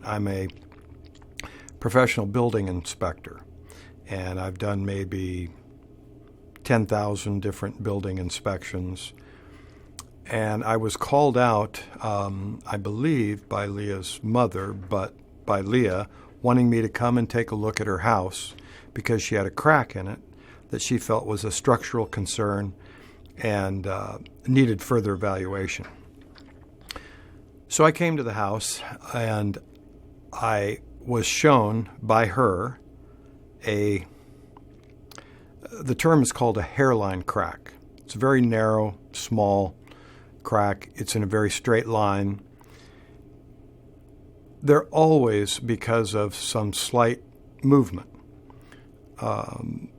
I'm a professional building inspector, and I've done maybe 10,000 different building inspections. And I was called out, I believe, by Leah's mother, but by Leah, wanting me to come and take a look at her house because she had a crack in it that she felt was a structural concern and needed further evaluation. So I came to the house, and I was shown by her the term is called a hairline crack. It's a very narrow, small crack. It's in a very straight line. They're always because of some slight movement.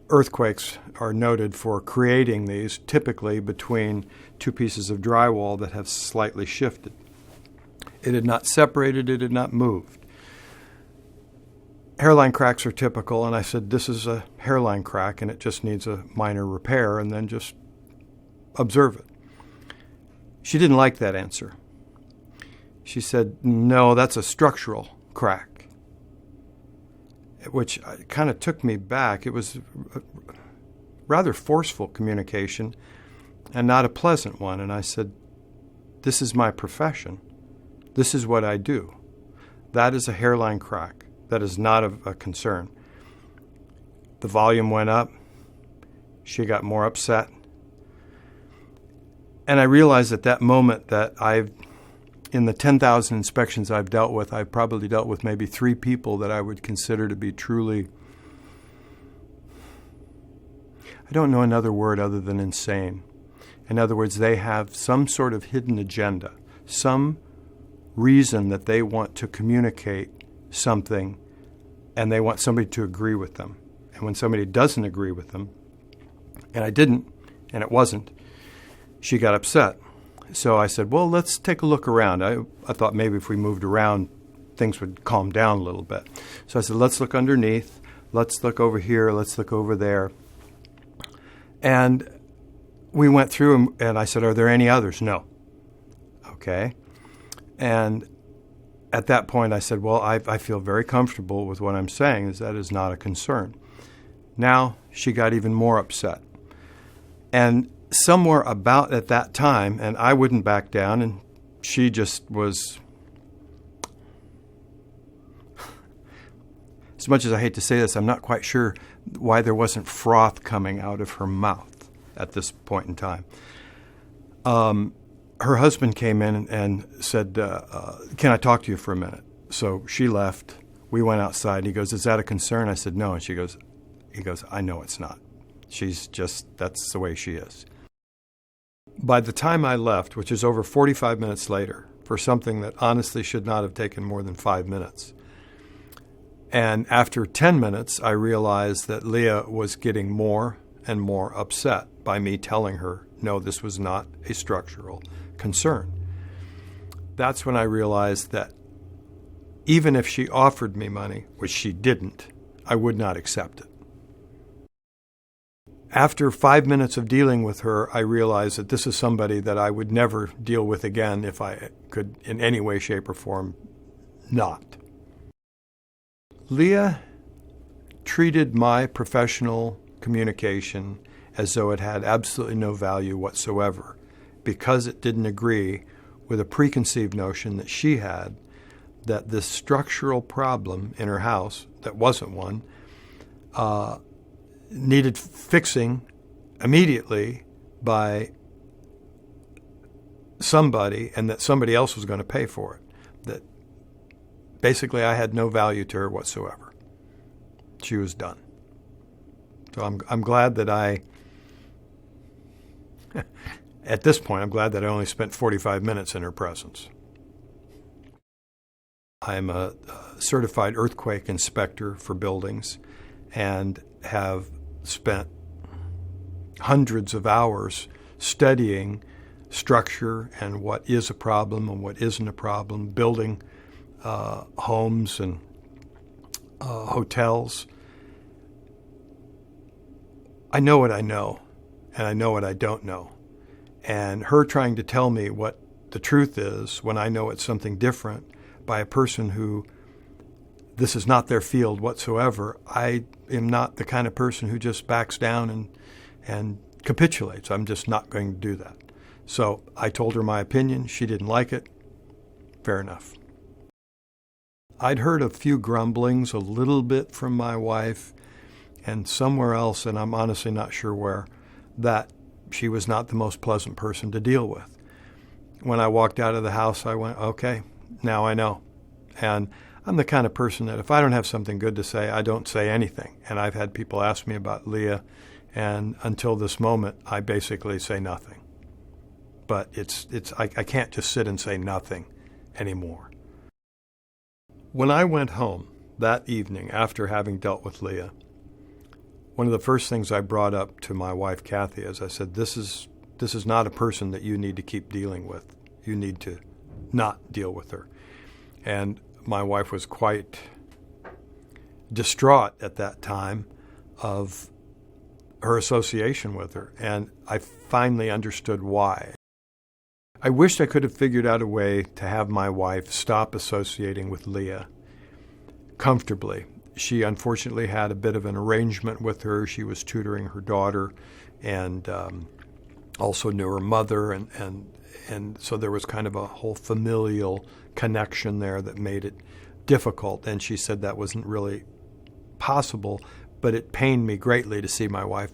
Earthquakes are noted for creating these, typically between two pieces of drywall that have slightly shifted. It had not separated, it had not moved. Hairline cracks are typical, and I said, this is a hairline crack, and it just needs a minor repair, and then just observe it. She didn't like that answer. She said, no, that's a structural crack, which kind of took me back. It was a rather forceful communication and not a pleasant one. And I said, this is my profession. This is what I do. That is a hairline crack. That is not a concern. The volume went up. She got more upset. And I realized at that moment that in the 10,000 inspections I've dealt with, I've probably dealt with maybe 3 people that I would consider to be truly, I don't know another word other than insane. In other words, they have some sort of hidden agenda, some reason that they want to communicate something, and they want somebody to agree with them. And when somebody doesn't agree with them, and I didn't, and it wasn't, she got upset. So I said, well, let's take a look around. I thought maybe if we moved around, things would calm down a little bit. So I said, let's look underneath. Let's look over here. Let's look over there. And we went through, and I said, are there any others? No. Okay. And at that point, I said, well, I feel very comfortable with what I'm saying, is that is not a concern. Now she got even more upset. And somewhere about at that time, and I wouldn't back down, and she just was, as much as I hate to say this, I'm not quite sure why there wasn't froth coming out of her mouth at this point in time. Her husband came in and said, can I talk to you for a minute? So she left. We went outside. And he goes, is that a concern? I said, no. And he goes, I know it's not. She's just, that's the way she is. By the time I left, which is over 45 minutes later, for something that honestly should not have taken more than 5 minutes, and after 10 minutes, I realized that Leah was getting more and more upset by me telling her, no, this was not a structural concern. That's when I realized that even if she offered me money, which she didn't, I would not accept it. After 5 minutes of dealing with her, I realized that this is somebody that I would never deal with again if I could in any way, shape, or form not. Leah treated my professional communication as though it had absolutely no value whatsoever, because it didn't agree with a preconceived notion that she had that this structural problem in her house, that wasn't one, needed fixing immediately by somebody, and that somebody else was going to pay for it. That basically I had no value to her whatsoever. She was done. So I'm glad that at this point, I'm glad that I only spent 45 minutes in her presence. I'm a certified earthquake inspector for buildings and have spent hundreds of hours studying structure and what is a problem and what isn't a problem, building homes and hotels. I know what I know, and I know what I don't know. And her trying to tell me what the truth is when I know it's something different by a person who this is not their field whatsoever. I am not the kind of person who just backs down and capitulates. I'm just not going to do that. So I told her my opinion. She didn't like it. Fair enough. I'd heard a few grumblings a little bit from my wife and somewhere else, and I'm honestly not sure where, that she was not the most pleasant person to deal with. When I walked out of the house, I went, okay, now I know. And I'm the kind of person that if I don't have something good to say, I don't say anything. And I've had people ask me about Leah, and until this moment, I basically say nothing. But I can't just sit and say nothing anymore. When I went home that evening after having dealt with Leah, one of the first things I brought up to my wife, Kathy, is I said, this is not a person that you need to keep dealing with. You need to not deal with her. And my wife was quite distraught at that time of her association with her, and I finally understood why. I wished I could have figured out a way to have my wife stop associating with Leah comfortably. She unfortunately had a bit of an arrangement with her. She was tutoring her daughter and also knew her mother, and so there was kind of a whole familial connection there that made it difficult. And she said that wasn't really possible, but it pained me greatly to see my wife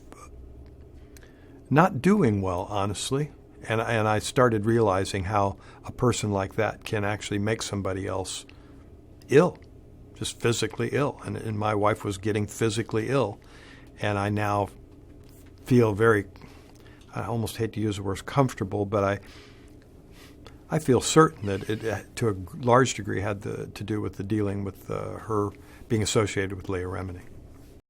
not doing well, honestly. And I started realizing how a person like that can actually make somebody else ill, just physically ill. And my wife was getting physically ill. And I now feel very, I almost hate to use the word comfortable, but I feel certain that it, to a large degree, had to do with the dealing with her being associated with Leah Remini.